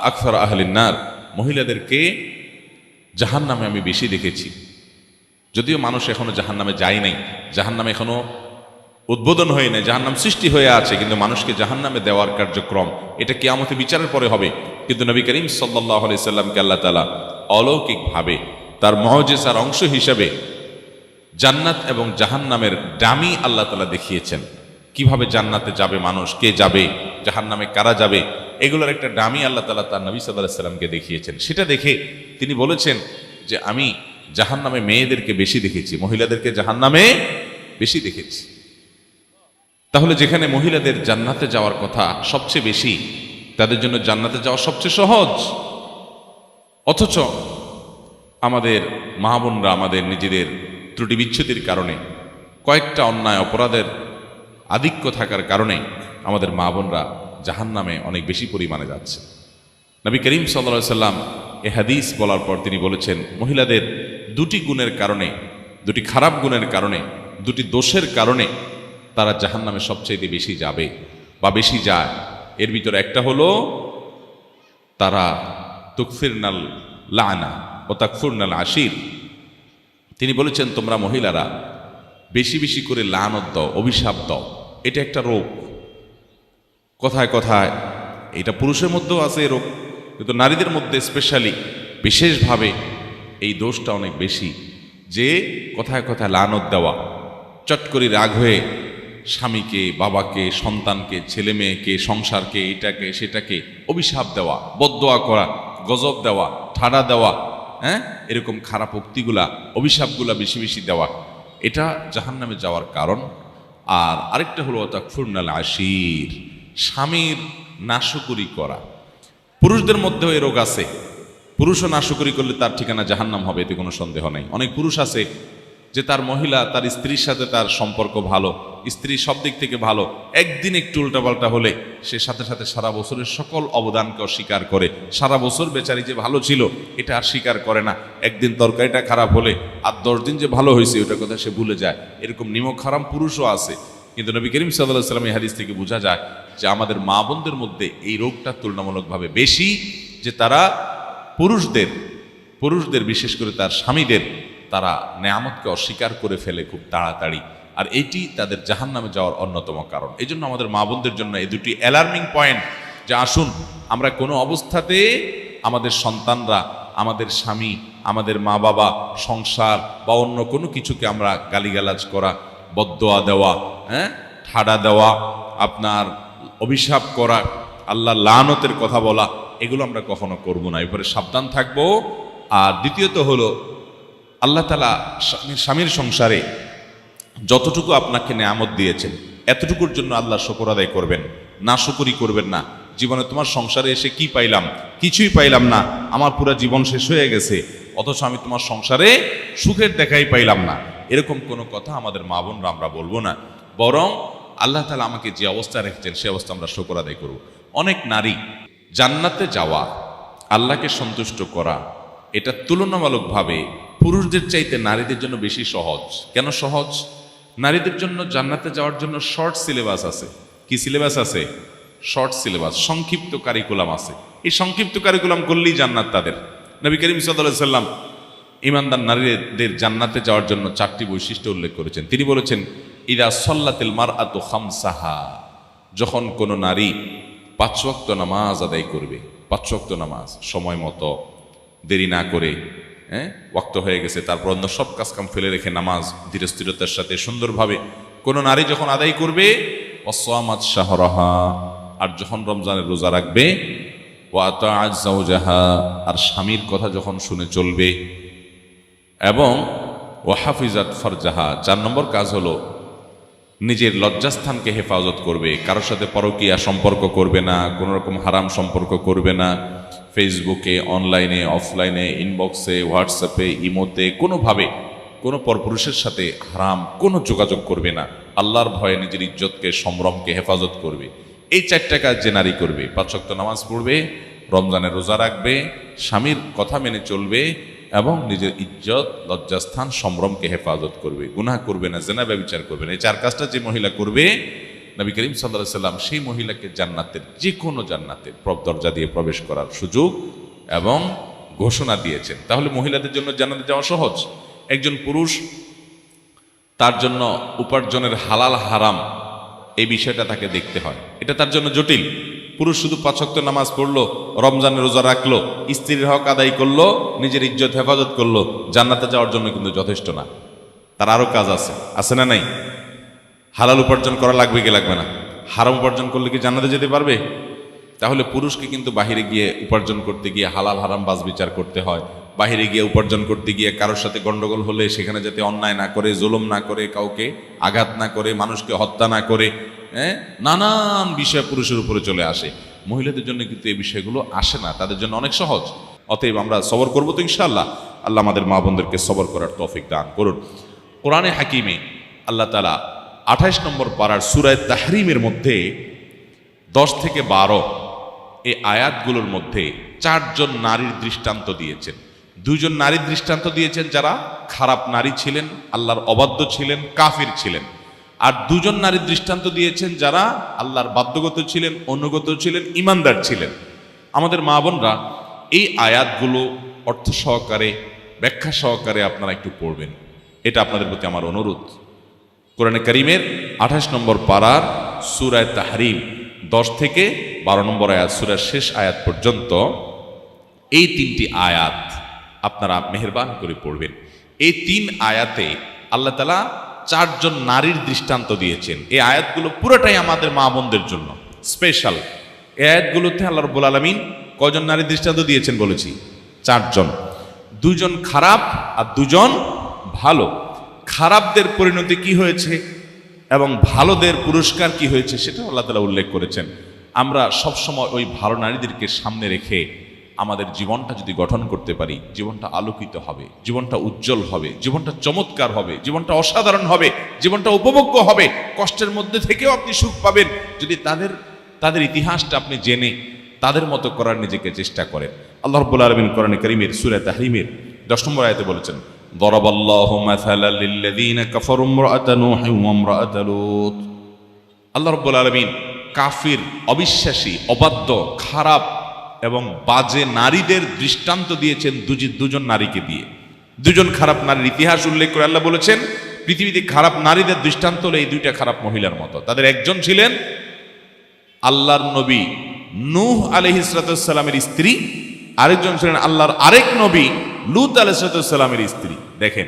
আকসার আহলিন নার, মহিলাদেরকে জাহান্নামে আমি বেশি দেখেছি। যদিও মানুষ এখনো জাহান্নামে যায় নাই, জাহান্নামে এখনো উদ্বোধন হয়ে নাই, জাহান্নাম সৃষ্টি হয়ে আছে, কিন্তু মানুষকে জাহান্নামে দেওয়ার কার্যক্রম এটা কিয়ামতে বিচারের পরে হবে। কিন্তু নবী করিম সাল্লাল্লাহু আলাইহি সাল্লামকে আল্লাহ তাআলা অলৌকিকভাবে তার মুজিজার অংশ হিসেবে জান্নাত এবং জাহান্নামের ডামি আল্লাহ তাআলা দেখিয়েছেন। কিভাবে জান্নাতে যাবে মানুষ, কে যাবে, জাহান্নামে কারা যাবে, এগুলোর একটা ডামি আল্লাহ তাআলা তার নবী সাল্লাল্লাহু আলাইহি সাল্লামকে দেখিয়েছেন। সেটা দেখে তিনি বলেছেন যে আমি জাহান্নামে মেয়েদেরকে বেশি দেখেছি, মহিলাদেরকে জাহান্নামে বেশি দেখেছি। তাহলে যেখানে মহিলাদের জান্নাতে যাওয়ার কথা সবচেয়ে বেশি, তাদের জন্য জান্নাতে যাওয়া সবচেয়ে সহজ, অথচ আমাদের মা বোনরা আমাদের নিজেদের ত্রুটি বিচ্ছুতির কারণে, কয়েকটা অন্যায় অপরাধের আধিক্য থাকার কারণে আমাদের মা বোনরা জাহান্নামে অনেক বেশি পরিমাণে যাচ্ছে। নবী করিম সাল্লাল্লাহু আলাইহি সাল্লাম এ হাদিস বলার পর তিনি বলেছেন, মহিলাদের দুটি গুণের কারণে, দুটি খারাপ গুণের কারণে, দুটি দোষের কারণে তারা জাহান্নামে সবচেয়ে বেশি যাবে বা বেশি যায়। এর ভিতরে একটা হলো তারা তুকফিরনাল লানা ও তাকফুরনাল আশির। তিনি বলেছেন, তোমরা মহিলারা বেশি বেশি করে লানত দাও, অভিশাপ দাও। এটা একটা রোগ, কথায় কথায় এটা পুরুষের মধ্যেও আছে রোগ, কিন্তু নারীদের মধ্যে স্পেশালি বিশেষভাবে এই দোষটা অনেক বেশি, যে কথায় কথায় লানত দেওয়া, চট করে রাগ হয়ে স্বামীকে, বাবাকে, সন্তানকে, ছেলে মেয়েকে, সংসারকে, এটাকে সেটাকে অভিশাপ দেওয়া, বদদোয়া করা, গজব দেওয়া, ঠাড়া দেওয়া, এরকম খারাপ উক্তিগুলা, অভিশাপগুলা বেশি বেশি দেওয়া, এটা জাহান্নামে যাওয়ার কারণ। আর আরেকটা হলো তাকফুরনাল আশির, স্বামীর নাশকরি করা। পুরুষদের মধ্যেও এই রোগ আছে, পুরুষও নাশকরি করলে তার ঠিকানা জাহান্নাম হবে, এতে কোনো সন্দেহ নাই। অনেক পুরুষ আছে যে তার মহিলা, তার স্ত্রীর সাথে তার সম্পর্ক ভালো, স্ত্রী সব দিক থেকে ভালো, একদিন একটু উল্টাপাল্টা হলে সে সাথে সাথে সারা বছরের সকল অবদানকে অস্বীকার করে, সারা বছর বেচারি যে ভালো ছিল এটা আর স্বীকার করে না। একদিন তরকারিটা খারাপ হলে আর 10 দিন যে ভালো হয়েছে ওটা কথা সে ভুলে যায়। এরকম নিমক হারাম পুরুষও আছে। কিন্তু নবী করিম সাল্লাল্লাহু আলাইহি ওয়াসাল্লাম এই হাদিস থেকে বোঝা যায় যে আমাদের মা বোনদের মধ্যে এই রোগটা তুলনামূলকভাবে বেশি, যে তারা পুরুষদের বিশেষ করে তার স্বামীদের, তারা নেয়ামতকে অস্বীকার করে ফেলে খুব তাড়াতাড়ি, আর এটি তাদের জাহান্নামে যাওয়ার অন্যতম কারণ। এই জন্য আমাদের মা বোনদের জন্য এই দুটি অ্যালার্মিং পয়েন্ট, যে আসুন আমরা কোনো অবস্থাতে আমাদের সন্তানরা, আমাদের স্বামী, আমাদের মা বাবা, সংসার বা অন্য কোনো কিছুকে আমরা গালিগালাজ করা, বদদোয়া দেওয়া, ঠাড়া দেওয়া, আপনার অভিশাপ করা, আল্লাহ লানতের কথা বলা, এগুলো আমরা কখনো করব না, এরপরে সাবধান থাকবো। আর দ্বিতীয়ত হলো আল্লাহ তাআলা স্বামীর সংসারে যতটুকু আপনাকে নেয়ামত দিয়েছেন এতটুকুর জন্য আল্লাহ শুকর আদায় করবেন, নাশকরি করবেন না। জীবনে তোমার সংসারে এসে কি পাইলাম, কিছুই পাইলাম না, আমার পুরো জীবন শেষ হয়ে গেছে, অথচ আমি তোমার সংসারে সুখের দেখাই পাইলাম না, এরকম কোনো কথা আমাদের মা বোনরা আমরা বলবো না। বরং আল্লাহ তাআলা আমাকে যে অবস্থা রেখেছেন সে অবস্থা আমরা শুকর আদায় করব। অনেক নারী জান্নাতে যাওয়া, আল্লাহকে সন্তুষ্ট করা, এটা তুলনামূলকভাবে পুরুষদের চাইতে নারীদের জন্য বেশি সহজ। কেন সহজ? নারীদের জন্য জান্নাতে যাওয়ার জন্য শর্ট সিলেবাস আছে। কি সিলেবাস আছে? শর্ট সিলেবাস, সংক্ষিপ্ত কারিকুলাম আছে। এই সংক্ষিপ্ত কারিকুলাম করলেই জান্নাত তাদের। নবী করিম সাল্লাল্লাহু আলাইহি সাল্লাম ঈমানদার নারীদের জান্নাতে যাওয়ার জন্য 4টি বৈশিষ্ট্য উল্লেখ করেছেন। তিনি বলেছেন, ইদা সাল্লাতিল মারআতু খামসাহা, যখন কোনো নারী 5 ওয়াক্ত নামাজ আদায় করবে, 5 ওয়াক্ত নামাজ সময় মতো, দেরি না করে, ওয়াক্ত হয়ে গেছে তারপর অন্য সব কাজকাম ফেলে রেখে নামাজ ধীরে স্থিরতার সাথে সুন্দরভাবে কোনো নারী যখন আদায় করবে, ওয়াসামাত শাহরাহা, আর যখন রমজানের রোজা রাখবে, ওয়া আতাআত যাওজাহা, আর স্বামীর কথা যখন শুনে চলবে, এবং ওয়া হাফিজাত ফারজাহা, 4 নম্বর কাজ হলো নিজের লজ্জাস্থানকে হেফাজত করবে, কারোর সাথে পরকীয়া সম্পর্ক করবে না, কোনো রকম হারাম সম্পর্ক করবে না, ফেসবুকে, অনলাইনে, অফলাইনে, ইনবক্সে, হোয়াটসঅ্যাপে, ইমোতে কোনোভাবে কোনো পরপুরুষের সাথে হারাম কোনো যোগাযোগ করবে না, আল্লাহর ভয়ে নিজের ইজ্জতকে, সম্ভ্রমকে হেফাজত করবে। এই 4টা কাজ যে নারী করবে, 5 ওয়াক্ত নামাজ পড়বে, রমজানের রোজা রাখবে, স্বামীর কথা মেনে চলবে এবং নিজের ইজ্জত, লজ্জাস্থান, সম্ভ্রমকে হেফাজত করবে, গুনাহ করবে না, জিনা ব্যভিচার করবে না, এই 4 কাজটা যে মহিলা করবে নবী করিম সাল্লাল্লাহু আলাইহি সাল্লাম সেই মহিলাকে জান্নাতের যে কোনো জান্নাতের দরজা দিয়ে প্রবেশ করার সুযোগ এবং ঘোষণা দিয়েছেন। তাহলে মহিলাদের জন্য জান্নাতে যাওয়া সহজ। একজন পুরুষ তার জন্য উপার্জনের হালাল হারাম এই বিষয়টা তাকে দেখতে হয়, এটা তার জন্য জটিল। পুরুষ শুধু 5 ওয়াক্ত নামাজ পড়লো, রমজানের রোজা রাখলো, স্ত্রীর হক আদায় করলো, নিজের ইজ্জত হেফাজত করলো, জান্নাতে যাওয়ার জন্য কিন্তু যথেষ্ট না। তার আরও কাজ আছে না নাই? হালাল উপার্জন করা লাগবে কি লাগবে না? হারাম উপার্জন করলে কি জান্নাতে যেতে পারবে? তাহলে পুরুষকে কিন্তু বাহিরে গিয়ে উপার্জন করতে গিয়ে হালাল হারাম বাজ বিচার করতে হয়। বাহিরে গিয়ে উপার্জন করতে গিয়ে কারোর সাথে গন্ডগোল হলে সেখানে যাতে অন্যায় না করে, জুলুম না করে, কাউকে আঘাত না করে, মানুষকে হত্যা না করে, নানান বিষয় পুরুষের উপরে চলে আসে। মহিলাদের জন্য কিন্তু এই বিষয়গুলো আসে না, তাদের জন্য অনেক সহজ। অতএব আমরা সবর করবো তো ইনশাআল্লাহ। আল্লাহ আমাদের মা বোনদেরকে সবর করার তৌফিক দান করুন। কোরআনে হাকিমে আল্লাহ তাআলা 28 নম্বর পারার সূরা তাহরিমের মধ্যে 10 থেকে 12 এই আয়াতগুলোর মধ্যে 4 জন নারীর দৃষ্টান্ত দিয়েছেন। 2 জন নারীর দৃষ্টান্ত দিয়েছেন যারা খারাপ নারী ছিলেন, আল্লাহর অবাধ্য ছিলেন, কাফির ছিলেন। আর 2 জন নারীর দৃষ্টান্ত দিয়েছেন যারা আল্লাহর বাধ্যগত ছিলেন, অনুগত ছিলেন, ইমানদার ছিলেন। আমাদের মা বোনরা এই আয়াতগুলো অর্থ সহকারে, ব্যাখ্যা সহকারে আপনারা একটু পড়বেন, এটা আপনাদের প্রতি আমার অনুরোধ। কোরআনে কারীমের 28 নম্বর পারার সূরা তাহরিম 10 থেকে 12 নম্বর আয়াত, সূরার শেষ আয়াত পর্যন্ত এই 3টি আয়াত আপনারা মেহেরবানি করে পড়বেন। এই 3 আয়াতে আল্লাহ তাআলা 4 জন নারীর দৃষ্টান্ত দিয়েছেন। এই আয়াতগুলো পুরোটাই আমাদের মা বোনদের জন্য স্পেশাল। এই আয়াতগুলোতে আল্লাহ রাব্বুল আলামিন কয়জন নারীর দৃষ্টান্ত দিয়েছেন বলেছি? 4 জন। 2 জন খারাপ আর 2 জন ভালো। খারাপদের পরিণতি কি হয়েছে এবং ভালোদের পুরস্কার কি হয়েছে সেটা আল্লাহ তাআলা উল্লেখ করেছেন। আমরা সবসময় ওই ভালো নারীদেরকে সামনে রেখে আমাদের জীবনটা যদি গঠন করতে পারি, জীবনটা আলোকিত হবে, জীবনটা উজ্জ্বল হবে, জীবনটা চমৎকার হবে, জীবনটা অসাধারণ হবে, জীবনটা উপভোগ্য হবে। কষ্টের মধ্যে থেকেও আপনি সুখ পাবেন যদি তাদের ইতিহাসটা আপনি জেনে তাদের মতো করার নিজেকে চেষ্টা করেন। আল্লাহ রাব্বুল আলামিন কোরআনে কারীমের সূরা তাহরিমের 10 নম্বর আয়াতে বলেছেন, দরাবাল্লাহু মাসালাল লিল্লাযীনা কাফারু ইমরাআতা নূহিন ওয়া ইমরাআতা লূত। আল্লাহ রাব্বুল আলামিন কাফির, অবিশ্বাসী, অবাধ্য, খারাপ এবং বাজে নারীদের দৃষ্টান্ত দিয়েছেন 2 জন নারীকে দিয়ে। 2 জন খারাপ নারীর ইতিহাস উল্লেখ করে আল্লাহ বলেছেন পৃথিবীতে খারাপ নারীদের দৃষ্টান্ত হলো এই 2টা খারাপ মহিলার মতো। তাদের একজন ছিলেন আল্লাহর নবী নূহ আলাইহিস সালামের স্ত্রী, আরেকজন ছিলেন আল্লাহর আরেক নবী লূত আলাইহিস সালামের স্ত্রী। দেখেন,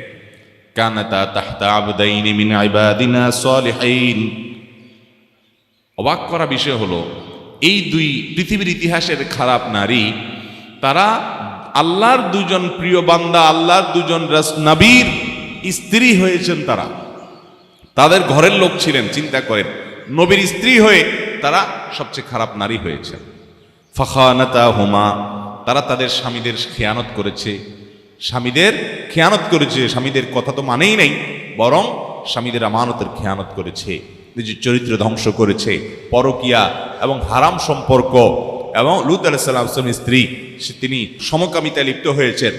কানাতা তাহতা আবদাইনি মিন ইবাদিনা সালিহিন। অবাক করা বিষয় হলো এই 2 পৃথিবীর ইতিহাসের খারাপ নারী, তারা আল্লাহর 2 জন প্রিয় বান্দা, আল্লাহর 2 জন নবীর স্ত্রী হয়েছেন। তারা তাদের ঘরের লোক ছিলেন। চিন্তা করেন, নবীর স্ত্রী হয়ে তারা সবচেয়ে খারাপ নারী হয়েছেন। ফাখানাতাহুমা, তারা তাদের স্বামীদের খেয়ানত করেছে, স্বামীদের কথা তো মানেই নাই, বরং স্বামীদের আমানতের খেয়ানত করেছে, নিজের চরিত্র ধ্বংস করেছে, পরকিয়া এবং হারাম সম্পর্ক। এবং লূত আলাইহিস সালামের স্ত্রী, তিনি সমকামিতায় লিপ্ত হয়েছেন,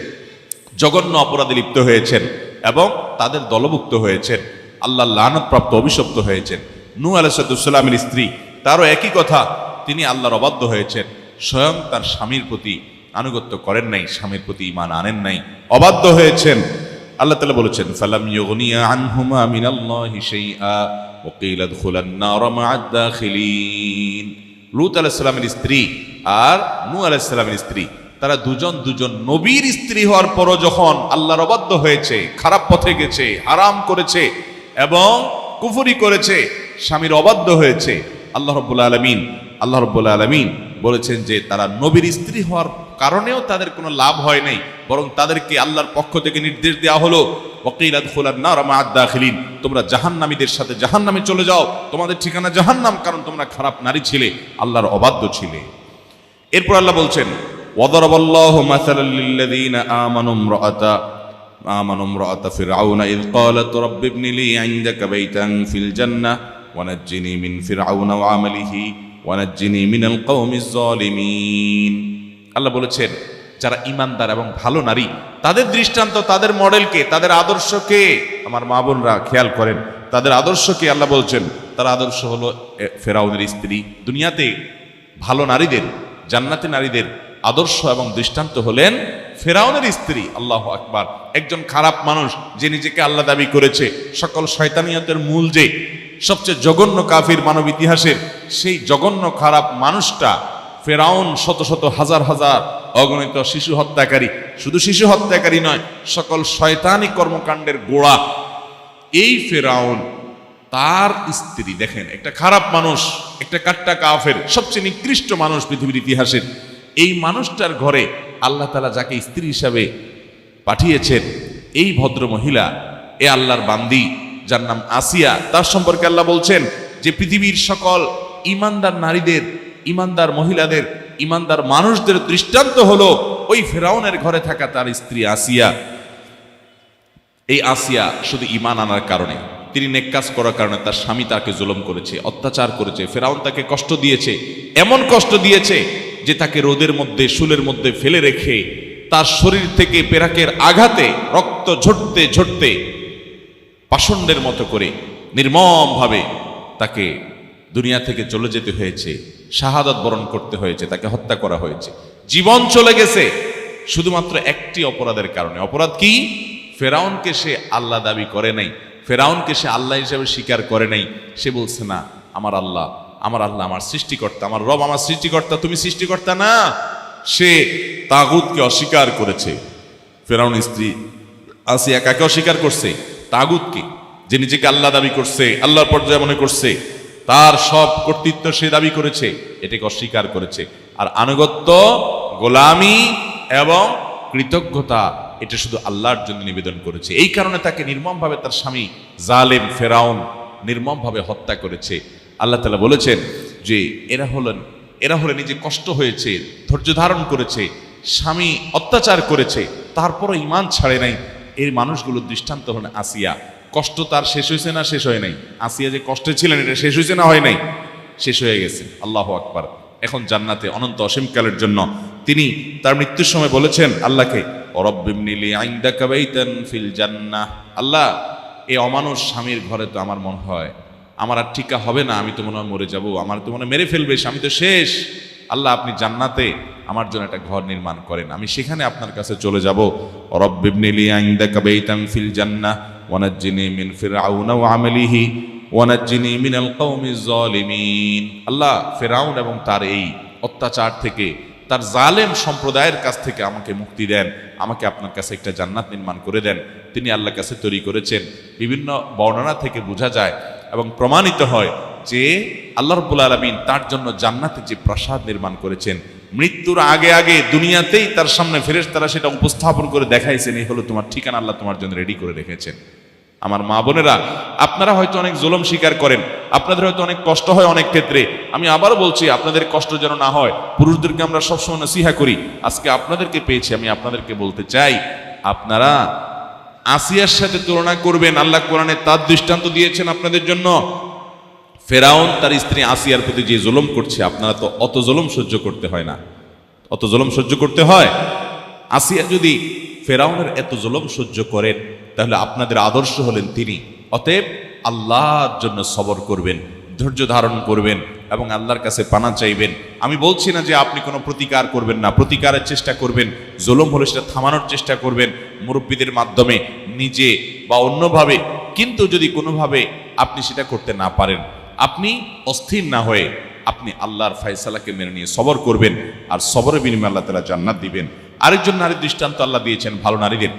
জঘন্য অপরাধে লিপ্ত হয়েছেন এবং তাদের দলভুক্ত হয়েছেন, আল্লাহর লানত-প্রাপ্ত, অভিশপ্ত হয়েছেন। নূহ আলাইহিস সালামের স্ত্রী, তারও একই কথা, তিনি আল্লাহর অবাধ্য হয়েছেন, স্বয়ং তার স্বামীর প্রতি আনুগত্য করেন নাই, স্বামীর প্রতি ঈমান আনেন নাই, অবাধ্য হয়েছেন। আল্লাহ তাআলা বলেছেন, ফালাম ইউগনিয়া আনহুমা মিনাল্লাহি শাইআ ওয়া কিলা দুখুলান নার মা'আদ দাখিলিন। লূত আলাইহিস সালামের স্ত্রী আর নূহ আলাইহিস সালামের স্ত্রী, তারা দুজন নবীর স্ত্রী হওয়ার পরও যখন আল্লাহর অবাধ্য হয়েছে, খারাপ পথে গেছে, হারাম করেছে এবং কুফরি করেছে, স্বামীর অবাধ্য হয়েছে, আল্লাহ রাব্বুল আলামিন বলেছেন যে তারা নবীর স্ত্রী হওয়ার কারণেও তাদের কোনো লাভ হয় নাই, বরং তাদেরকে আল্লাহর পক্ষ থেকে নির্দেশ দেওয়া হলো, ওয়াকিলা দুখুলান নার মা'আদ দাখিলিন, তোমরা জাহান্নামীদের সাথে জাহান্নামে চলে যাও, তোমাদের ঠিকানা জাহান্নাম, কারণ তোমরা খারাপ নারী ছিলে, আল্লাহর অবাধ্য ছিলে। এরপর আল্লাহ বলছেন, ওয়াদারাবাল্লাহু মাসালাল লিল্লাযীনা আমানু ইমরাআতা ফিরআউনা ইয ক্বালাত রাব্বি ইবনি লি ইনদাকা বাইতান ফিল জান্নাহ ওয়া নাজ্জিনি মিন ফিরআউনা ওয়া আমালিহি ওয়া নাজ্জিনি মিনাল কওমিজ জালিমিন। আল্লাহ বলেছেন, যারা ইমানদার এবং ভালো নারী, তাদের দৃষ্টান্ত, তাদের মডেলকে, তাদের আদর্শকে আমার মা বোনরা খেয়াল করেন। তাদের আদর্শকে আল্লাহ বলছেন, তার আদর্শ হলো ফেরাউনের স্ত্রী। দুনিয়াতে ভালো নারীদের, জান্নাতি নারীদের আদর্শ এবং দৃষ্টান্ত হলেন ফেরাউনের স্ত্রী। আল্লাহু আকবার। একজন খারাপ মানুষ যে নিজেকে আল্লাহ দাবি করেছে, সকল শয়তানিয়তের মূল, যে সবচেয়ে জঘন্য কাফির মানব ইতিহাসের, সেই জঘন্য খারাপ মানুষটা ফেরাউন, শত শত হাজার হাজার অগণিত শিশু হত্যাকারী, শুধু শিশু হত্যাকারী নয়, সকল শয়তানি কর্মকাণ্ডের গোড়া এই ফেরাউন, তার স্ত্রী। দেখেন, একটা খারাপ মানুষ, একটা কাট্টা কাফের, সবচেয়ে নিকৃষ্ট মানুষ পৃথিবীর ইতিহাসের, এই মানুষটার ঘরে আল্লাহ তাআলা যাকে স্ত্রী হিসাবে পাঠিয়েছেন, এই ভদ্র মহিলা, এ আল্লাহর বান্দি যার নাম আসিয়া, তার সম্পর্কে আল্লাহ বলছেন যে পৃথিবীর সকল ইমানদার নারীদের, ইমানদার মহিলাদের, ইমানদার মানুষদের দৃষ্টান্ত হলো ওই ফেরাউনের ঘরে থাকা তার স্ত্রী আসিয়া। এই আসিয়া শুধু ঈমান আনার কারণে, তিনি নেক কাজ করার কারণে তার স্বামী তাকে জুলুম করেছে, অত্যাচার করেছে, ফেরাউন তাকে কষ্ট দিয়েছে, এমন কষ্ট দিয়েছে যে তাকে রোদের মধ্যে, শুলের মধ্যে ফেলে রেখে তার শরীর থেকে পেরাকের আঘাতে রক্ত ঝরতে ঝরতে পাষণ্ডের মতো করে নির্মমভাবে তাকে দুনিয়া থেকে চলে যেতে হয়েছে, শাহাদাত বরণ করতে হয়েছে, তাকে হত্যা করা হয়েছে, জীবন চলে গেছে শুধুমাত্র একটি অপরাধের কারণে। অপরাধ কি? ফেরাউনকে সে আল্লাহ দাবি করে নাই, ফেরাউনকে সে আল্লাহ হিসেবে স্বীকার করে নাই। সে বলছে না, আমার আল্লাহ, আমার আল্লাহ আমার সৃষ্টিকর্তা, আমার রব আমার সৃষ্টিকর্তা, তুমি সৃষ্টিকর্তা না। সে তাগুতকে অস্বীকার করেছে। ফেরাউন স্ত্রী আসিয়া কাকে অস্বীকার করছে? তাগুতকে, যে নিজেকে আল্লাহ দাবি করছে, আল্লাহর পর্যায়ে মনে করছে, তার সব কর্তৃত্ব সে দাবি করেছে, এটাকে অস্বীকার করেছে। আর আনুগত্য, গোলামি এবং কৃতজ্ঞতা এটা শুধু আল্লাহর জন্য নিবেদন করেছে। এই কারণে তাকে নির্মমভাবে তার স্বামী জালেম ফেরাউন নির্মমভাবে হত্যা করেছে। আল্লাহ তাআলা বলেছেন যে এরা হলেন এই যে কষ্ট হয়েছে, ধৈর্য ধারণ করেছে, স্বামী অত্যাচার করেছে, তারপরও ঈমান ছাড়ে নাই, এই মানুষগুলোর দৃষ্টান্ত হলেন আসিয়া। কষ্ট তার শেষ হয়েছে না শেষ হয় নাই? আসিয়া যে কষ্টে ছিলেন, এটা শেষ হয়েছে না হয় নাই? শেষ হয়ে গেছে। আল্লাহু আকবার। এখন জান্নাতে অনন্ত অসীমকালের জন্য তিনি তার মৃত্যুর সময় বলেছেন আল্লাহকে, রব্বিবনি লি ইনদাকা বাইতান ফিল জান্নাহ। আল্লাহ, এই অমানুষ স্বামীর ঘরে তো আমার মনে হয় আমার আর টিকা হবে না, আমি তো মনে হয় মরে যাব, আমার তো মনে হয় মেরে ফেলবে, আমি তো শেষ। আল্লাহ, আপনি জান্নাতে আমার জন্য একটা ঘর নির্মাণ করেন, আমি সেখানে আপনার কাছে চলে যাব। রব্বিবনি লি ইনদাকা বাইতান ফিল জান্নাহ ওয়ানাজ্জিনি মিন ফিরআউনা ওয়া আমালিহি ওয়ানাজ্জিনি মিনাল কওমিজ জালিমিন। আল্লাহ, ফেরাউন এবং তার এই অত্যাচার থেকে, তার জালেম সম্প্রদায়ের কাছ থেকে আমাকে মুক্তি দেন, আমাকে আপনার কাছে একটা জান্নাত নির্মাণ করে দেন। তিনি আল্লাহর কাছে তৈরি করেছেন। বিভিন্ন বর্ণনা থেকে বোঝা যায় এবং প্রমাণিত হয় যে আল্লাহ রাব্বুল আলামিন তার জন্য জান্নাতে যে প্রাসাদ নির্মাণ করেছেন, মৃত্যুর আগে আগে দুনিয়াতেই তার সামনে ফেরেশতারা সেটা উপস্থাপন করে দেখাইছেন, এই হলো তোমার ঠিকানা, আল্লাহ তোমার জন্য রেডি করে রেখেছেন। আমার মা বোনেরা, আপনারা হয়তো অনেক জুলুম স্বীকার করেন, আপনাদের হয়তো অনেক কষ্ট হয় অনেক ক্ষেত্রে। আমি আবারও বলছি, আপনাদের কষ্ট যেন না হয়। পুরুষদেরকে আমরা সবসময় নসিহা করি, আজকে আপনাদেরকে পেয়েছি, আমি আপনাদেরকে বলতে চাই, আপনারা আসিয়ার সাথে তুলনা করবেন। আল্লাহ কোরআনে তার দৃষ্টান্ত দিয়েছেন আপনাদের জন্য। ফেরাউন তার স্ত্রী আসিয়ার প্রতি যে জুলুম করছে, আপনারা তো অত জুলুম সহ্য করতে হয় না, অত জুলুম সহ্য করতে হয়? আসিয়া যদি ফেরাউনের এত জুলুম সহ্য করেন, তাহলে আপনাদের আদর্শ হলেন তিনি। অতএব আল্লাহর জন্য সবর করবেন, ধৈর্য ধারণ করবেন এবং আল্লাহর কাছে পানা চাইবেন। আমি বলছি না যে আপনি কোনো প্রতিকার করবেন না, প্রতিকারের চেষ্টা করবেন, জুলুম হলে সেটা থামানোর চেষ্টা করবেন মুরব্বীদের মাধ্যমে, নিজে বা অন্যভাবে। কিন্তু যদি কোনোভাবে আপনি সেটা করতে না পারেন, আপনি অস্থির না হয়ে আপনি আল্লাহর ফয়সালাকে মেনে নিয়ে সবর করবেন, আর সবরের বিনিময়ে আল্লাহ তাআলা জান্নাত দিবেন। আরেকজন নারীর দৃষ্টান্ত আল্লাহ দিয়েছেন ভালো নারীদের।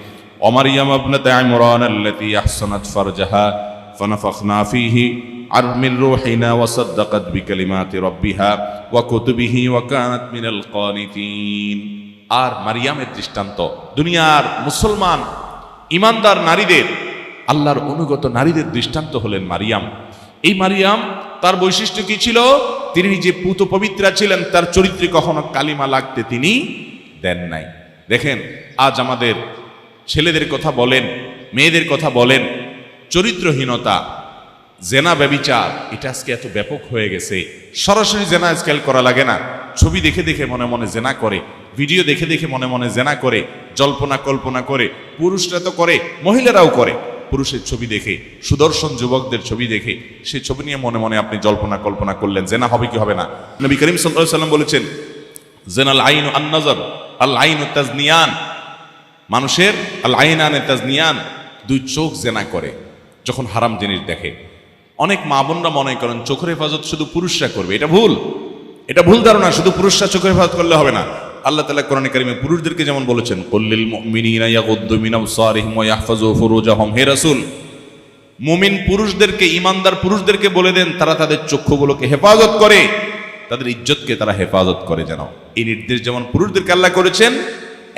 ওমারিয়াম ইবনাত ইমরান আল্লাতী আহসানাত ফারজাহা ফানাফাখনা ফীহি মিন রূহিনা ওয়া সাদ্দাকাত বিকালিমাতি রাব্বিহা ওয়া কুতুবিহি ওয়া কানাত মিনাল কানিতিন। আর মারিয়ামের দৃষ্টান্ত, দুনিয়ার মুসলমান ইমানদার নারীদের, আল্লাহর অনুগত নারীদের দৃষ্টান্ত হলেন মারিয়াম। এই মারিয়াম, তার বৈশিষ্ট্য কি ছিল? তিনি নিজে পুত পবিত্রা ছিলেন, তার চরিত্রে কখনো কালিমা লাগতে তিনি দেন নাই। দেখেন, আজ আমাদের ছেলেদের কথা বলেন, মেয়েদের কথা বলেন, চরিত্রহীনতা, জেনা ব্যভিচার, এটা আজকে এত ব্যাপক হয়ে গেছে। সরাসরি জেনা আজকাল করা লাগে না, ছবি দেখে দেখে মনে মনে জেনা করে, ভিডিও দেখে দেখে মনে মনে জেনা করে, জল্পনা কল্পনা করে। পুরুষরা তো করে, মহিলারাও করে। পুরুষের ছবি দেখে, সুদর্শন যুবকদের ছবি দেখে সেই ছবি নিয়ে মনে মনে আপনি জল্পনা কল্পনা করলেন, জেনা হবে কি হবে না? নবী করিম সাল্লাল্লাহু আলাইহি ওয়াসাল্লাম বলেছেন, জেনাল আইনু আন নাযার আল আইনু তাজনিয়ান। মানুষের আল আইনানে তাজনিয়ান, দুই চোখ জেনা করে যখন হারাম জিনিস দেখে। অনেক মা বোনরা মনে করেন চোখের হেফাজত শুধু পুরুষরা করবে, এটা ভুল। এটা ভুল ধারণা, শুধু পুরুষরা চোখের হেফাজত করলে হবে না। আল্লাহ তাআলা কোরআনে কারিমে পুরুষদেরকে যেমন বলেছেন, কুল্লিল মুমিনিনা ইয়াগুদ্দু মিন আবসারিহিম ওয়া ইয়াহফাযু ফুরুজাহুম, হে রাসূল মুমিন পুরুষদেরকে, ঈমানদার পুরুষদেরকে বলে দেন তারা তাদের চক্ষুগুলোকে হেফাজত করে, তাদের ইজ্জতকে তারা হেফাজত করে। যেন এই নির্দেশ যেমন পুরুষদেরকে আল্লাহ করেছেন,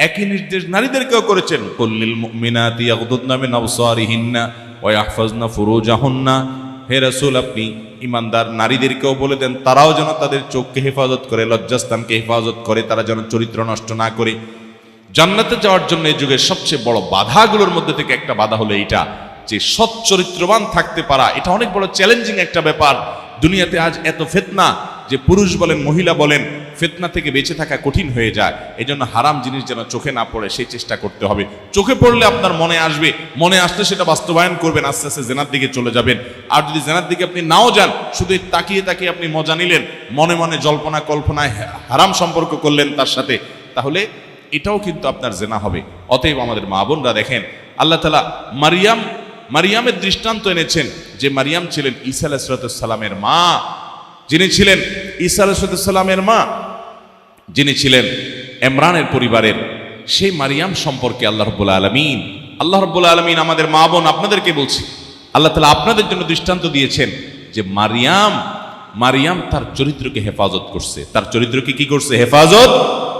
একই নির্দেশ নারীদেরকেও করেছেন। কুল্লিল মুমিনাতি ইয়াগুদ্দুনা মিন আবসারিহিন্না ওয়া ইয়াহফাযনা ফুরুজাহুন্না, হে রাসূল আপনি ইমানদার নারীদেরকেও বলে দেন তারাও যেন তাদের চোখকে হেফাজত করে, লজ্জাস্থানকে হেফাজত করে, তারা যেন চরিত্র নষ্ট না করে। জান্নাতে যাওয়ার জন্য এই যুগের সবচেয়ে বড় বাধাগুলোর মধ্যে থেকে একটা বাধা হলো এইটা, যে সৎ চরিত্রবান থাকতে পারা। এটা অনেক বড় চ্যালেঞ্জিং একটা ব্যাপার। দুনিয়াতে আজ এত ফিতনা যে পুরুষ বলেন মহিলা বলেন, ফিতনা থেকে বেঁচে থাকা কঠিন হয়ে যায়। এই জন্য হারাম জিনিস যেন চোখে না পড়ে সেই চেষ্টা করতে হবে। চোখে পড়লে আপনার মনে আসবে, মনে আসলে সেটা বাস্তবায়ন করবেন, আস্তে আস্তে জেনার দিকে চলে যাবেন। আর যদি জেনার দিকে আপনি নাও যান, শুধু তাকিয়ে তাকিয়ে আপনি মজা নিলেন, মনে মনে জল্পনা কল্পনায় হারাম সম্পর্ক করলেন তার সাথে, তাহলে এটাও কিন্তু আপনার জেনা হবে। অতএব আমাদের মা বোনরা দেখেন, আল্লাহ তাআলা মারিয়ামের দৃষ্টান্ত এনেছেন, যে মারিয়াম ছিলেন ঈসা আলাইহিস সালামের মা, যিনি ছিলেন ঈসা আলাইহিস সালামের মা, যিনি ছিলেন ইমরানের পরিবারের। সেই মারিয়াম সম্পর্কে আল্লাহ রাব্বুল আলামিন আমাদের মা বোন আপনাদেরকে বলছি, আল্লাহ তাআলা আপনাদের জন্য দৃষ্টান্ত দিয়েছেন যে মারিয়াম তার চরিত্রকে হেফাজত করছে। তার চরিত্রকে কি করছে? হেফাজত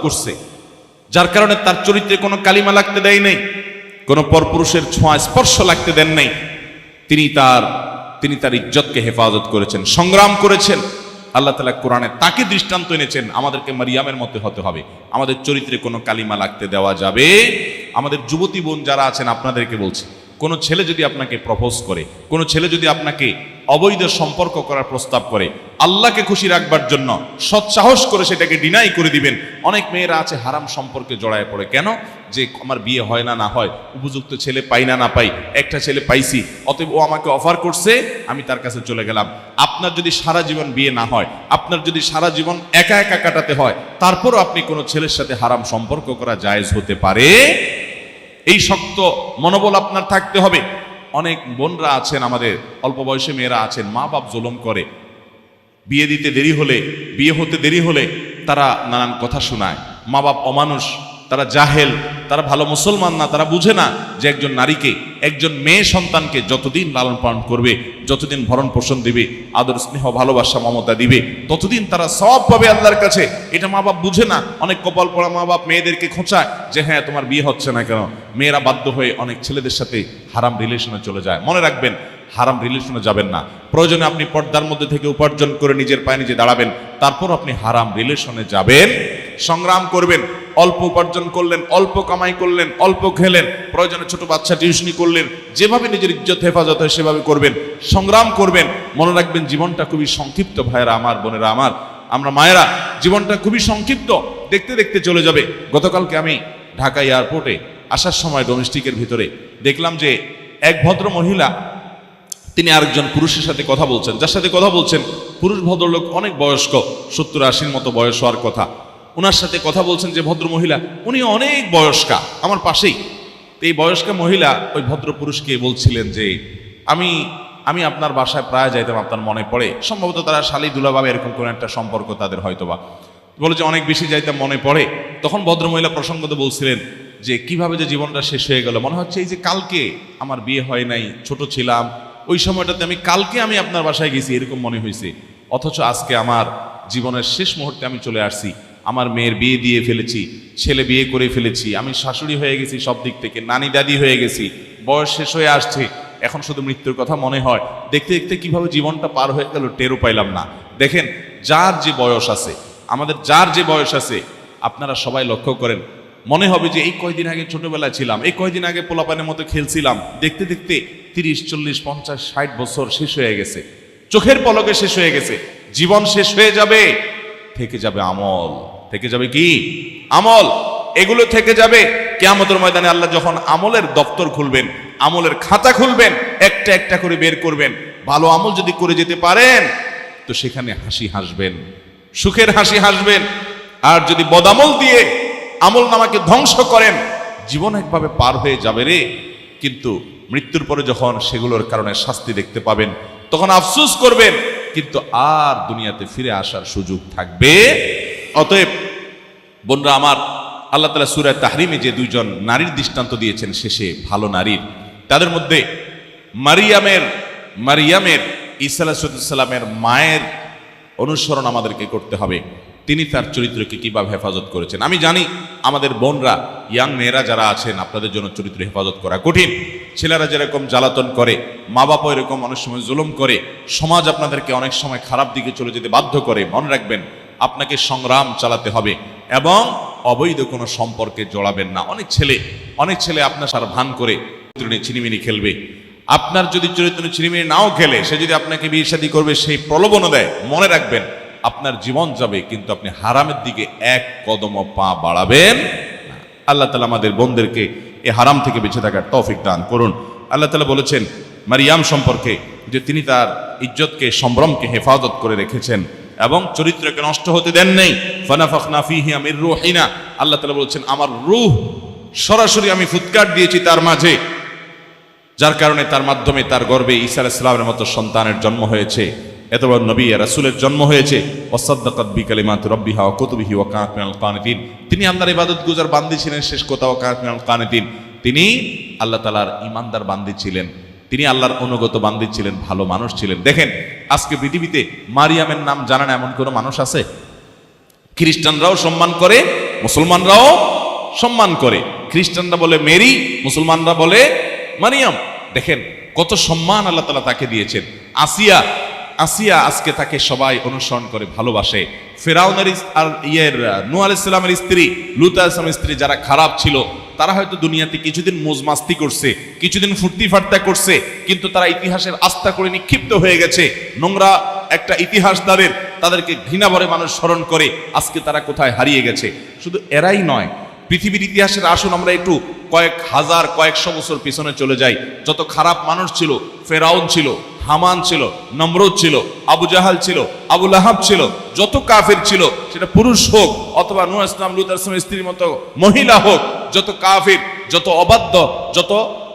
করছে। যার কারণে তার চরিত্রে কোনো কালিমা লাগতে দেয় নাই, কোনো পরপুরুষের ছোঁয়া স্পর্শ লাগতে দেন নাই। তিনি তার ইজ্জতকে হেফাজত করেছেন, সংগ্রাম করেছেন। আল্লাহ তাআলা কোরআনে তাকে দৃষ্টান্ত এনেছেন, আমাদেরকে মারিয়ামের মতো হতে হবে, আমাদের চরিত্রে কোনো কালিমা লাগতে দেওয়া যাবে। আমাদের যুবতী বোন যারা আছেন আপনাদেরকে বলছি, কোনো ছেলে যদি আপনাকে প্রপোজ করে, কোনো ছেলে যদি আপনাকে অবৈধ সম্পর্ক করার প্রস্তাব করে, আল্লাহকে খুশি রাখবার জন্য সৎসাহস করে সেটাকে ডিনাই করে দিবেন। অনেক মেয়েরা আছে হারাম সম্পর্কে জড়ায় পড়ে, কেন? যে আমার বিয়ে হয় না হয়, উপযুক্ত ছেলে পাই না পাই, একটা ছেলে পাইছি, অতএব ও আমাকে অফার করছে, আমি তার কাছে চলে গেলাম। আপনার যদি সারা জীবন বিয়ে না হয়, আপনার যদি সারা জীবন একা একা কাটাতে হয়, তারপরও আপনি কোনো ছেলের সাথে হারাম সম্পর্ক করা জায়েজ হতে পারে। এই শক্ত মনোবল আপনার থাকতে হবে। অনেক বোনরা আছেন, আমাদের অল্প বয়সী মেয়েরা আছেন, মা বাপ জুলুম করে, বিয়ে দিতে দেরি হলে, বিয়ে হতে দেরি হলে তারা নানান কথা শোনায়। মা বাপ অমানুষ, তারা জাহেল, তারা ভালো মুসলমান না, তারা বুঝে না যে একজন নারীকে, একজন মেয়ে সন্তানকে যতদিন লালন পালন করবে, যতদিন ভরণ পোষণ দিবে, আদর স্নেহ ভালোবাসা মমতা দিবে, ততদিন তারা সওয়াব পাবে আল্লাহর কাছে। এটা মা বাপ বুঝে না। অনেক কপাল পড়া মা বাপ মেয়েদেরকে খোঁচায় যে হ্যাঁ তোমার বিয়ে হচ্ছে না কেন। মেয়েরা বাধ্য হয়ে অনেক ছেলেদের সাথে হারাম রিলেশনে চলে যায়। মনে রাখবেন, হারাম রিলেশনে যাবেন না। প্রয়োজনে আপনি পর্দার মধ্যে থেকে উপার্জন করে নিজের পায়ে নিজে দাঁড়াবেন, তারপর আপনি হারাম রিলেশনে যাবেন, সংগ্রাম করবেন। অল্প উপার্জন করলেন, অল্প কামাই করলেন, অল্প খেলেন, প্রয়োজনে ছোট বাচ্চা টিউশনি করলেন, যেভাবে নিজের ইজ্জত হেফাজত হয় সেভাবে করবেন, সংগ্রাম করবেন। মনে রাখবেন জীবনটা খুবই সংক্ষিপ্ত। ভাইয়েরা আমার, বোনেরা আমার, আমরা মায়েরা, জীবনটা খুবই সংক্ষিপ্ত, দেখতে দেখতে চলে যাবে। গতকালকে আমি ঢাকা এয়ারপোর্টে আসার সময় ডোমেস্টিকের ভিতরে দেখলাম যে এক ভদ্র মহিলা, তিনি আরেকজন পুরুষের সাথে কথা বলছেন। যার সাথে কথা বলছেন পুরুষ ভদ্রলোক, অনেক বয়স্ক, 70-80 মতো বয়স হওয়ার কথা। ওনার সাথে কথা বলছেন যে ভদ্র মহিলা, উনি অনেক বয়স্কা, আমার পাশেই। এই বয়স্কা মহিলা ওই ভদ্র পুরুষকে বলছিলেন যে আমি আপনার বাসায় প্রায় যাইতাম, আপনার মনে পড়ে। সম্ভবত তারা শালী দুলাভাবে এরকম কোনো একটা সম্পর্ক তাদের হয়তোবা। বলে যে অনেক বেশি যাইতাম, মনে পড়ে। তখন ভদ্রমহিলা প্রসঙ্গত বলছিলেন যে কিভাবে যে জীবনটা শেষ হয়ে গেল। মনে হচ্ছে এই যে কালকে আমার বিয়ে হয় নাই, ছোট ছিলাম, ওই সময়টাতে কালকে আমি আপনার বাসায় গেছি, এরকম মনে হয়েছে। অথচ আজকে আমার জীবনের শেষ মুহূর্তে আমি চলে আসছি। আমার মেয়ের বিয়ে দিয়ে ফেলেছি, ছেলে বিয়ে করে ফেলেছি, আমি শাশুড়ি হয়ে গেছি, সব দিক থেকে নানি দাদি হয়ে গেছি, বয়স শেষ হয়ে আসছে, এখন শুধু মৃত্যুর কথা মনে হয়। দেখতে দেখতে কিভাবে জীবনটা পার হয়ে গেল টেরও পাইলাম না। দেখেন, যার যে বয়স আছে, আমাদের যার যে বয়স আছে, আপনারা সবাই লক্ষ্য করেন, মনে হবে যে এই কয়দিন আগে ছোটবেলায় ছিলাম, এই কয়দিন আগে পোলাপানের মতো খেলছিলাম। দেখতে দেখতে 30, 40, 50, 60 বছর শেষ হয়ে গেছে, চোখের পলকে শেষ হয়ে গেছে। জীবন শেষ হয়ে যাবে, থেকে যাবে আমল। থেকে যাবে কি? আমল। এগুলো থেকে যাবে। কিয়ামতের ময়দানে আল্লাহ যখন আমলের দপ্তর খুলবেন, আমলের খাতা খুলবেন, একটা একটা করে বের করবেন। ভালো আমল যদি করে যেতে পারেন তো সেখানে হাসি হাসবেন, সুখের হাসি হাসবেন। আর যদি বদামল দিয়ে আমল নামাকে ধ্বংস করেন, জীবন একভাবে পার হয়ে যাবে রে। কিন্তু মৃত্যুর পরে যখন সেগুলোর কারণে শাস্তি দেখতে পাবেন, তখন আফসোস করবেন, কিন্তু আর দুনিয়াতে ফিরে আসার সুযোগ থাকবে। অতএব বোনরা আমার, আল্লাহ তাআলা সূরা তাহরিমে যে দুইজন নারীর দৃষ্টান্ত দিয়েছেন শেষে, ভালো নারীর, তাদের মধ্যে মারিয়ামের ঈসা আলাইহিস সালামের মায়ের অনুসরণ আমাদেরকে করতে হবে। তিনি তার চরিত্রকে কিভাবে হেফাজত করেছেন। আমি জানি আমাদের বোনরা, ইয়াং মেয়েরা যারা আছেন, আপনাদের জন্য চরিত্র হেফাজত করা কঠিন। ছেলেরা যেরকম জ্বালাতন করে, মা বাবা এরকম অনেক সময় জুলুম করে, সমাজ আপনাদেরকে অনেক সময় খারাপ দিকে চলে যেতে বাধ্য করে। মনে রাখবেন, আপনাকে সংগ্রাম চালাতে হবে এবং অবৈধ কোনো সম্পর্কে জড়াবেন না। অনেক ছেলে আপনার সার ভান করে ছিনিমিনি খেলবে। আপনার যদি চরিত্র ছিনিমিনি নাও খেলে, সে যদি আপনাকে বিয়ে শাদী করবে সেই প্রলোভনও দেয়, মনে রাখবেন আপনার জীবন যাবে, কিন্তু আপনি হারামের দিকে এক কদমও পা বাড়াবেন না। আল্লাহ তাআলা আমাদের বোনদেরকে এই হারাম থেকে বেঁচে থাকার তৌফিক দান করুন। আল্লাহ তাআলা বলেছেন মারিয়াম সম্পর্কে যে তিনি তার ইজ্জতকে, সম্ভ্রমকে হেফাজত করে রেখেছেন এবং চরিত্রকে নষ্ট হতে দেন নাই। ফানাফাখনা ফিহি মির রূহিনা, আল্লাহ তাআলা বলেছেন আমার রূহ সরাসরি আমি ফুৎকার দিয়েছি তার মাঝে, যার কারণে তার মাধ্যমে তার গর্ভে ঈসা আলাইহিস সালামের মতো সন্তানের জন্ম হয়েছে, এত বড় নবী রাসূলের জন্ম হয়েছে। ওয়াসাদ্দাকাত বিকালিমাতি রাব্বিহা ওয়া কুতুবিহি ওয়া কানাত মিনাল কানিতিন, তিনি আল্লাহর ইবাদত গুজার বান্দী ছিলেন। শেষ কথা, ওয়া কানাত মিনাল কানিতিন, তিনি আল্লাহ তাআলার ঈমানদার বান্দী ছিলেন, তিনি আল্লাহর অনুগত বান্দী ছিলেন, ভালো মানুষ ছিলেন। দেখেন আজকে পৃথিবীতে মারিয়ামের নাম জানা না এমন কোনো মানুষ আছে? খ্রিস্টানরাও সম্মান করে, মুসলমানরাও সম্মান করে। খ্রিস্টানরা বলে মেরি, মুসলমানরা বলে মারিয়াম। দেখেন কত সম্মান আল্লাহ তাআলা তাকে দিয়েছেন। আসিয়া আজকে তাকে সবাই অনুসরণ করে, ভালোবাসে। ফেরাউনের আর নূহ আলাইহিস সালামের স্ত্রী, লূত আলাইহিস সালামের স্ত্রী যারা খারাপ ছিল, তারা হয়তো দুনিয়াতে কিছুদিন মজমাস্তি করছে, কিছুদিন ফুর্তি ফার্তা করছে, কিন্তু তারা ইতিহাসের আস্থা করে নিক্ষিপ্ত হয়ে গেছে। নোংরা একটা ইতিহাস তাদেরকে ঘৃণা ভরে মানুষ স্মরণ করে। আজকে তারা কোথায় হারিয়ে গেছে। শুধু এরাই নয়, পৃথিবীর ইতিহাসের আসুন আমরা একটু কয়েক হাজার, কয়েকশো বছর পিছনে চলে যাই। যত খারাপ মানুষ ছিল, ফেরাউন ছিল, হামান ছিল, নমরুদ ছিল, আবু জাহাল ছিল, আবু লাহাব ছিল, যত কাফের ছিল, সেটা পুরুষ হোক অথবা নূহ আলাইহিস সালাম, লূত আলাইহিস সালামের স্ত্রীর মতো মহিলা হোক, যত কাফের, যত অবাধ্য, যত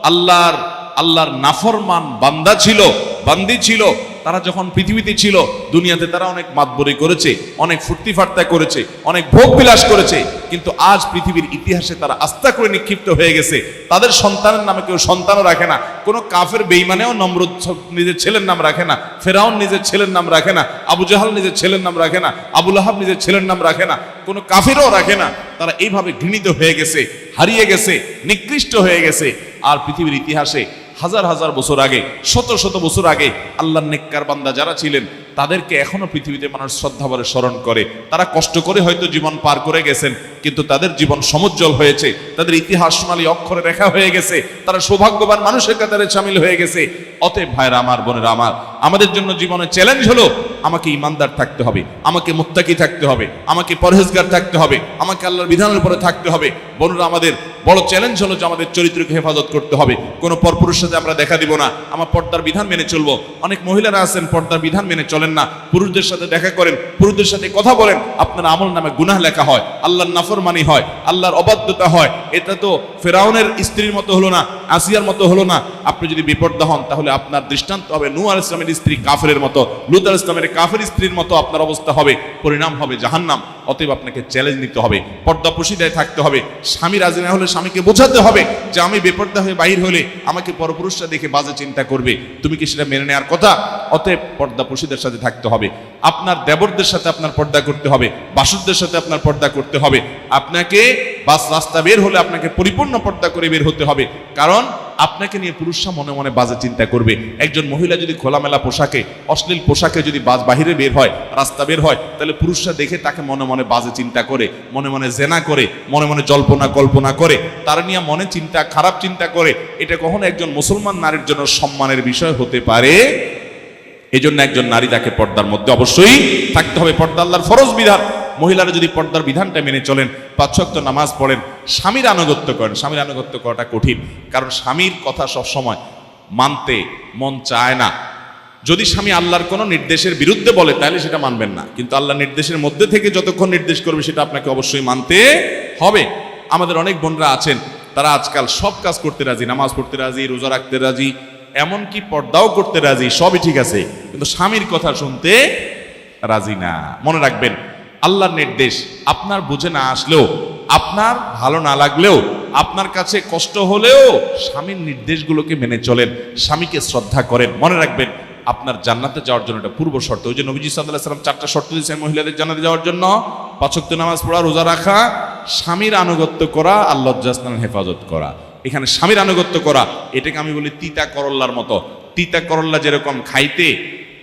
আল্লাহর নাফরমান বান্দা ছিল, বান্দি ছিল, তারা যখন পৃথিবীতে ছিল, দুনিয়াতে তারা অনেক মাতবরি করেছে, অনেক ফুর্তি ফার্তা করেছে, অনেক ভোগ বিলাস করেছে, কিন্তু আজ পৃথিবীর ইতিহাসে তারা আস্থা করে নিক্ষিপ্ত হয়ে গেছে। তাদের সন্তানের নামে কেউ সন্তানও রাখে না। কোনো কাফের বেঈমানেও নমরুদ নিজের ছেলের নাম রাখে না, ফেরাউন নিজের ছেলের নাম রাখে না, আবু জাহাল নিজের ছেলের নাম রাখে না, আবু লাহাব নিজের ছেলের নাম রাখে না, কোনো কাফেরও রাখে না। তারা এইভাবে ঘৃণিত হয়ে গেছে, হারিয়ে গেছে, নিকৃষ্ট হয়ে গেছে। আর পৃথিবীর ইতিহাসে হাজার হাজার বছর আগে, শত শত বছর আগে আল্লাহর নেককার বান্দা যারা ছিলেন, তাদেরকে এখনো পৃথিবীতে মানুষ শ্রদ্ধা ভরে স্মরণ করে। তারা কষ্ট করে হয়তো জীবন পার করে গেছেন, কিন্তু তাদের জীবন সমুজ্জ্বল হয়েছে, তাদের ইতিহাস সোনালী অক্ষরে লেখা হয়ে গেছে, তারা সৌভাগ্যবান মানুষের কাতারে শামিল হয়ে গেছে। অতএব ভাইরা আমার, বোনেরা আমার, আমাদের জন্য জীবনে চ্যালেঞ্জ হলো আমাকে ইমানদার থাকতে হবে, আমাকে মুত্তাকি থাকতে হবে, আমাকে পরহেজগার থাকতে হবে, আমাকে আল্লাহর বিধানের উপরে থাকতে হবে। বোনেরা, আমাদের বড় চ্যালেঞ্জ হলো যে আমাদের চরিত্রকে হেফাজত করতে হবে। কোনো পরপুরুষের সাথে আমরা দেখা দিব না, আমার পর্দার বিধান মেনে চলবো। অনেক মহিলারা আছেন পর্দার বিধান মেনে চলেন না, পুরুষদের সাথে দেখা করেন, পুরুষদের সাথে কথা বলেন, আপনার আমল নামে গুনাহ লেখা হয়, আল্লাহর নাফরমানি হয়, আল্লাহর অবাধ্যতা হয়। এটা তো ফেরাউনের স্ত্রীর মতো হলো না, আসিয়ার মতো হলো না। আপনি যদি বিপর্দা হন, তাহলে আপনার দৃষ্টান্ত হবে নূহ আলাইহিস সালামের স্ত্রী কাফেরের মতো, লূত আলাইহিস সালামের কাফের স্ত্রীর মতো আপনার অবস্থা হবে, পরিণাম হবে জাহান্নাম। অতএব আপনাকে চ্যালেঞ্জ নিতে হবে, পর্দাপোশিদায় থাকতে হবে। স্বামী রাজি না হলে স্বামীকে বোঝাতে হবে যে আমি বেপর্দা হয়ে বাহির হলে আমাকে পরপুরুষরা দেখে বাজে চিন্তা করবে, তুমি কি সেটা মেনে নেওয়ার কথা? অতএব পর্দাপোশিদের সাথে থাকতে হবে, আপনার দেবরদের সাথে আপনার পর্দা করতে হবে, বাসুরদের সাথে আপনার পর্দা করতে হবে। আপনাকে বাস রাস্তা বের হলে আপনাকে পরিপূর্ণ পর্দা করে বের হতে হবে, কারণ আপনাকে নিয়ে পুরুষরা মনে মনে বাজে চিন্তা করবে। একজন মহিলা যদি খোলামেলা পোশাকে, অশ্লীল পোশাকে যদি বাহিরে বের হয়, রাস্তা বের হয়, তাহলে পুরুষরা দেখে তাকে মনে মনে বাজে চিন্তা করে, মনে মনে জেনা করে, মনে মনে জল্পনা কল্পনা করে, তার নিয়ে মনে চিন্তা, খারাপ চিন্তা করে। এটা কখনো একজন মুসলমান নারীর জন্য সম্মানের বিষয় হতে পারে। এই জন্য একজন নারী তাকে পর্দার মধ্যে অবশ্যই থাকতে হবে। পর্দা আল্লাহর ফরজ বিধান, মহিলারা যদি পর্দার বিধানটা মেনে চলেন, 5 ওয়াক্ত নামাজ পড়েন, স্বামীর আনুগত্য করেন। স্বামীর আনুগত্য করাটা কঠিন, কারণ স্বামীর কথা সব সময় মানতে মন চায় না। যদি স্বামী আল্লাহর কোনো নির্দেশের বিরুদ্ধে বলে তাহলে সেটা মানবেন না, কিন্তু আল্লাহর নির্দেশের মধ্যে থেকে যতক্ষণ নির্দেশ করবে সেটা আপনাকে অবশ্যই মানতে হবে। আমাদের অনেক বোনরা আছেন, তারা আজকাল সব কাজ করতে রাজি, নামাজ পড়তে রাজি, রোজা রাখতে রাজি, এমনকি পর্দাও করতে রাজি, সবই ঠিক আছে, কিন্তু স্বামীর কথা শুনতে রাজি না। মনে রাখবেন, আল্লাহর নির্দেশ আপনার বুঝে না আসলেও, আপনার ভালো না লাগলেও, আপনার কাছে কষ্ট হলেও স্বামীর নির্দেশগুলোকে মেনে চলেন, স্বামীকে শ্রদ্ধা করেন। মনে রাখবেন, আপনার জান্নাতে যাওয়ার জন্য এটা পূর্ব শর্ত। ওই যে নবীজি সাল্লাল্লাহু আলাইহি ওয়াসাল্লাম 4টা শর্ত দিয়েছেন মহিলাদের জান্নাতে যাওয়ার জন্য: 5 ওয়াক্ত নামাজ পড়া, রোজা রাখা, স্বামীর আনুগত্য করা আর লজ্জাস্থানের হেফাজত করা। এখানে স্বামীর আনুগত্য করা, এটাকে আমি বলি তিতা করল্লার মতো। তিতা করল্লা যেরকম খাইতে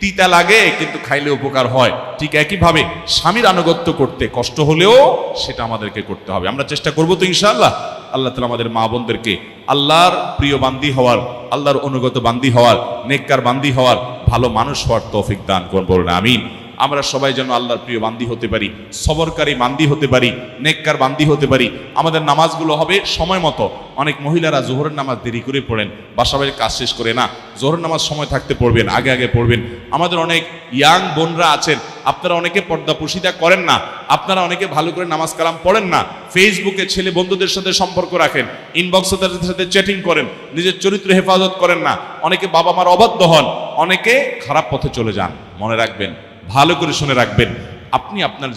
তিতা লাগে কিন্তু খাইলে উপকার হয়, ঠিক একইভাবে স্বামীর আনুগত্য করতে কষ্ট হলেও সেটা আমাদেরকে করতে হবে। আমরা চেষ্টা করবো তো ইনশাআল্লাহ। আল্লাহ তাআলা আমাদের মা বোনদেরকে আল্লাহর প্রিয় বান্দি হওয়ার, আল্লাহর অনুগত বান্দি হওয়ার, নেককার বান্দি হওয়ার, ভালো মানুষ হওয়ার তৌফিক দান করুন, বলুন আমিন। আমরা সবাই যেন আল্লাহর প্রিয় বান্দি হতে পারি, সবরকারী বান্দি হতে পারি, নেককার বান্দি হতে পারি। আমাদের নামাজগুলো হবে সময় মতো। অনেক মহিলারা জোহরের নামাজ দেরি করে পড়েন, বাসা বাড়ির কাজ শেষ করে না, জোহরের নামাজ সময় থাকতে পড়বেন, আগে আগে পড়বেন। আমাদের অনেক ইয়াং বোনরা আছেন, আপনারা অনেকে পর্দা পুশিদা করেন না, আপনারা অনেকে ভালো করে নামাজ কালাম পড়েন না, ফেসবুকে ছেলে বন্ধুদের সাথে সম্পর্ক রাখেন, ইনবক্সে তাদের সাথে চ্যাটিং করেন, নিজের চরিত্র হেফাজত করেন না, অনেকে বাবা মার অবাধ্য হন, অনেকে খারাপ পথে চলে যান। মনে রাখবেন, ভালো করে শুনে রাখবেন, আপনি আপনার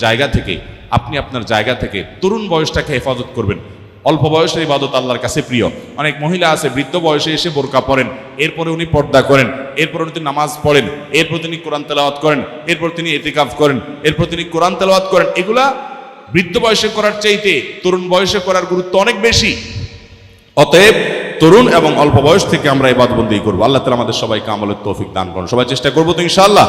জায়গা থেকে তরুণ বয়সটাকে হেফাজত করবেন। অল্প বয়সের ইবাদত আল্লাহর কাছে প্রিয়। অনেক মহিলা আছে বৃদ্ধ বয়সে এসে বোরকা পরেন, এরপরে উনি পর্দা করেন, এরপর উনি নামাজ পড়েন, এরপর তিনি কোরআন তেলাওয়াত করেন, এরপর তিনি ইতিকাফ করেন, এরপর তিনি কোরআন তেলাওয়াত করেন। এগুলা বৃদ্ধ বয়সে করার চাইতে তরুণ বয়সে করার গুরুত্ব অনেক বেশি। অতএব তরুণ এবং অল্প বয়স থেকে আমরা ইবাদতবন্দি করবো। আল্লাহ তাআলা আমাদের সবাইকে আমলের তৌফিক দান করুন। সবাই চেষ্টা করবো তো ইনশাআল্লাহ।